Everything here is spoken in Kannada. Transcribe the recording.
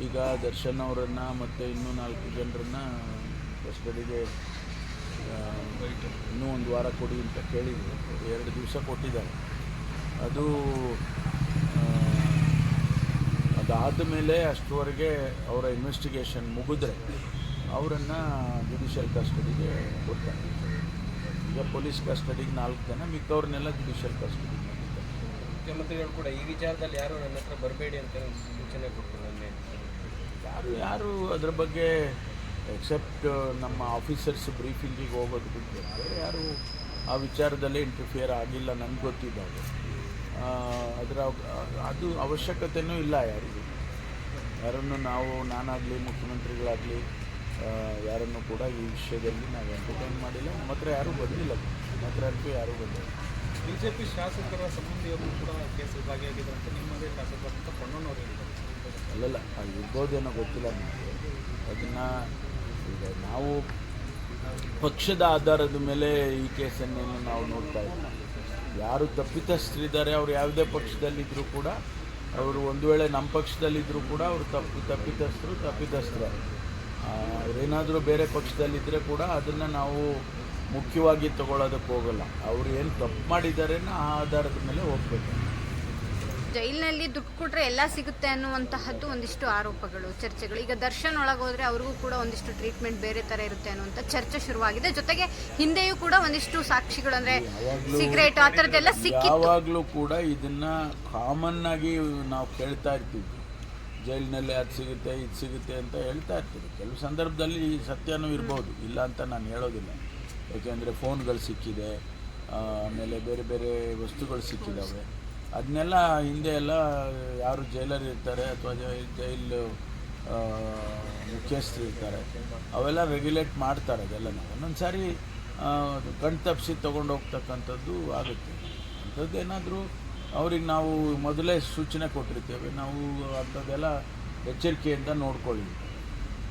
ಈಗ ದರ್ಶನ್ ಅವರನ್ನು ಮತ್ತು ಇನ್ನೂ 4 ಜನರನ್ನು ಕಸ್ಟಡಿಗೆ ಇನ್ನೂ 1 ವಾರ ಕೊಡಿ ಅಂತ ಕೇಳಿದ್ರು. 2 ದಿವಸ ಕೊಟ್ಟಿದ್ದಾರೆ. ಅದಾದ ಮೇಲೆ ಅಷ್ಟರವರೆಗೆ ಅವರ ಇನ್ವೆಸ್ಟಿಗೇಷನ್ ಮುಗಿದ್ರೆ ಅವರನ್ನು ಜುಡಿಷಿಯಲ್ ಕಸ್ಟಡಿಗೆ ಕೊಡ್ತಾರೆ. ಈಗ ಪೊಲೀಸ್ ಕಸ್ಟಡಿಗೆ 4 ಜನ, ಮಿಕ್ಕವ್ರನ್ನೆಲ್ಲ ಜುಡಿಷಿಯಲ್ ಕಸ್ಟಡಿಗೆ ಮಾಡಿದ್ದಾರೆ. ಮುಖ್ಯಮಂತ್ರಿಗಳು ಕೂಡ ಈ ವಿಚಾರದಲ್ಲಿ ಯಾರು ನನ್ನ ಹತ್ರ ಬರಬೇಡಿ ಅಂತ ಸೂಚನೆ ಕೊಟ್ಟರು. ಯಾರು ಅದರ ಬಗ್ಗೆ ಎಕ್ಸೆಪ್ಟ್ ನಮ್ಮ ಆಫೀಸರ್ಸ್ ಬ್ರೀಫಿಂಗಿಗೆ ಹೋಗೋದು ಬಿಟ್ಟು ಬೇರೆ ಯಾರು ಆ ವಿಚಾರದಲ್ಲೇ ಇಂಟರ್ಫಿಯರ್ ಆಗಿಲ್ಲ ನನಗೆ ಗೊತ್ತಿದ್ದಾಗ. ಅದು ಅವಶ್ಯಕತೆಯೂ ಇಲ್ಲ ಯಾರನ್ನು ನಾನಾಗಲಿ ಮುಖ್ಯಮಂತ್ರಿಗಳಾಗಲಿ ಯಾರನ್ನು ಕೂಡ ಈ ವಿಷಯದಲ್ಲಿ ನಾವು ಎಂಟರ್ಟೈನ್ ಮಾಡಿಲ್ಲ. ನಮ್ಮ ಹತ್ರ ಯಾರೂ ಬಂದಿಲ್ಲ, ನಮ್ಮ ಹತ್ರ ಅಂತೂ ಯಾರೂ ಬಂದಿಲ್ಲ. ಬಿಜೆಪಿ ಶಾಸಕರ ಸಂಬಂಧಿಯವರು ಕೂಡ ಕೇಸಲ್ಲಿ ಭಾಗಿಯಾಗಿದ್ದಾರೆ ಅಂತ ನಿಮ್ಮದೇ ಶಾಸಕರಂತ ಪಣ್ಣನವರು ಹೇಳಿದ್ದಾರೆ. ಅಲ್ಲಲ್ಲ, ಅದು ಇರ್ಬೋದೇನೋ ಗೊತ್ತಿಲ್ಲ ನಮಗೆ. ಅದನ್ನು ಈಗ ನಾವು ಪಕ್ಷದ ಆಧಾರದ ಮೇಲೆ ಈ ಕೇಸನ್ನೇನು ನಾವು ನೋಡ್ತಾ ಇದ್ದೀವಿ. ಯಾರು ತಪ್ಪಿತಸ್ಥರಿದ್ದಾರೆ, ಅವ್ರು ಯಾವುದೇ ಪಕ್ಷದಲ್ಲಿದ್ದರೂ ಕೂಡ, ಅವರು ಒಂದು ವೇಳೆ ನಮ್ಮ ಪಕ್ಷದಲ್ಲಿದ್ದರೂ ಕೂಡ ಅವರು ತಪ್ಪಿತಸ್ಥರು. ಅವರೇನಾದರೂ ಬೇರೆ ಪಕ್ಷದಲ್ಲಿದ್ದರೆ ಕೂಡ ಅದನ್ನು ನಾವು ಮುಖ್ಯವಾಗಿ ತಗೊಳ್ಳೋದಕ್ಕೆ ಹೋಗಲ್ಲ. ಅವರು ಏನು ತಪ್ಪು ಮಾಡಿದ್ದಾರೆ ಆ ಆಧಾರದ ಮೇಲೆ ಹೋಗಬೇಕು. ಜೈಲಿನಲ್ಲಿ ದುಡ್ಡು ಕೊಟ್ಟರೆ ಎಲ್ಲ ಸಿಗುತ್ತೆ ಅನ್ನುವಂತಹದ್ದು ಒಂದಿಷ್ಟು ಆರೋಪಗಳು, ಚರ್ಚೆಗಳು. ಈಗ ದರ್ಶನ್ ಒಳಗೋದ್ರೆ ಅವ್ರಿಗೂ ಕೂಡ ಒಂದಿಷ್ಟು ಟ್ರೀಟ್ಮೆಂಟ್ ಬೇರೆ ಥರ ಇರುತ್ತೆ ಅನ್ನುವಂಥ ಚರ್ಚೆ ಶುರುವಾಗಿದೆ. ಜೊತೆಗೆ ಹಿಂದೆಯೂ ಕೂಡ ಒಂದಿಷ್ಟು ಸಾಕ್ಷಿಗಳು, ಅಂದರೆ ಸಿಗರೇಟ್ ಆ ಥರದ್ದೆಲ್ಲ ಸಿಕ್ಕಿತ್ತು. ಯಾವಾಗಲೂ ಕೂಡ ಇದನ್ನು ಕಾಮನ್ ಆಗಿ ನಾವು ಕೇಳ್ತಾ ಇರ್ತೀವಿ. ಜೈಲಿನಲ್ಲಿ ಅದು ಸಿಗುತ್ತೆ ಇದು ಸಿಗುತ್ತೆ ಅಂತ ಹೇಳ್ತಾ ಇರ್ತೀವಿ. ಕೆಲವು ಸಂದರ್ಭದಲ್ಲಿ ಸತ್ಯನೂ ಇರ್ಬೋದು, ಇಲ್ಲ ಅಂತ ನಾನು ಹೇಳೋದಿಲ್ಲ. ಏಕೆಂದರೆ ಫೋನ್ಗಳು ಸಿಕ್ಕಿದೆ, ಆಮೇಲೆ ಬೇರೆ ಬೇರೆ ವಸ್ತುಗಳು ಸಿಕ್ಕಿದ್ದಾವೆ. ಅದನ್ನೆಲ್ಲ ಹಿಂದೆ ಎಲ್ಲ ಯಾರು ಜೈಲರ್ ಇರ್ತಾರೆ ಅಥವಾ ಜೈಲು ಮುಖ್ಯಸ್ಥರು ಇರ್ತಾರೆ, ಅವೆಲ್ಲ ರೆಗ್ಯುಲೇಟ್ ಮಾಡ್ತಾರೆ. ಅದೆಲ್ಲ ನಾವು ಒಂದೊಂದು ಸಾರಿ ಕಣ್ ತಪ್ಪಿಸಿ ತೊಗೊಂಡೋಗ್ತಕ್ಕಂಥದ್ದು ಆಗುತ್ತೆ. ಅಂಥದ್ದೇನಾದರೂ ಅವ್ರಿಗೆ ನಾವು ಮೊದಲೇ ಸೂಚನೆ ಕೊಟ್ಟಿರ್ತೇವೆ, ನಾವು ಅಂಥದ್ದೆಲ್ಲ ಎಚ್ಚರಿಕೆಯಿಂದ ನೋಡ್ಕೊಳ್ಳಿ.